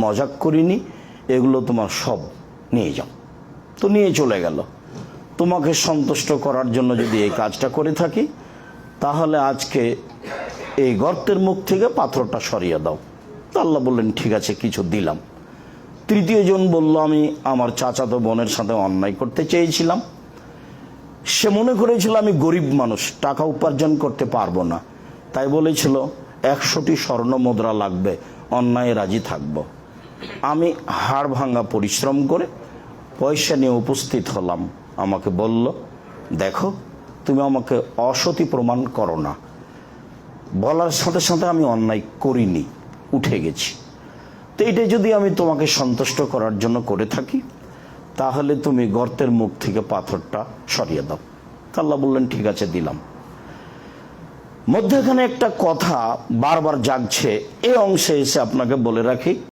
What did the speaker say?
মজাক করিনি, এগুলো তোমার সব নিয়ে যাও। তো নিয়ে চলে গেল। তোমাকে সন্তুষ্ট করার জন্য যদি এই কাজটা করে থাকি, তাহলে আজকে এই গর্তের মুখ থেকে পাথরটা সরিয়ে দাও। তো আল্লাহ বললেন ঠিক আছে, কিছু দিলাম। তৃতীয় জন বলল, আমি আমার চাচাতো বোনের সাথে অন্যায় করতে চেয়েছিলাম। সে মনে করেছিল আমি গরিব মানুষ, টাকা উপার্জন করতে পারবো না, তাই বলেছিল 100টি স্বর্ণ মুদ্রা লাগবে, অন্যায় রাজি থাকব। আমি হাড় ভাঙা পরিশ্রম করে পয়সা নিয়ে উপস্থিত হলাম। আমাকে বলল, দেখো তুমি আমাকে অসতী প্রমাণ করো না। বলার সাথে সাথে আমি অন্যায় করিনি, উঠে গেছি। তো এটা যদি আমি তোমাকে সন্তুষ্ট করার জন্য করে থাকি, তাহলে তুমি গর্তের মুখ থেকে পাথরটা সরিয়ে দাও। আল্লাহ বললেন ঠিক আছে, দিলাম। মধ্যখানে একটা কথা বারবার জাগছে, এই অংশে এসে আপনাকে বলে রাখি।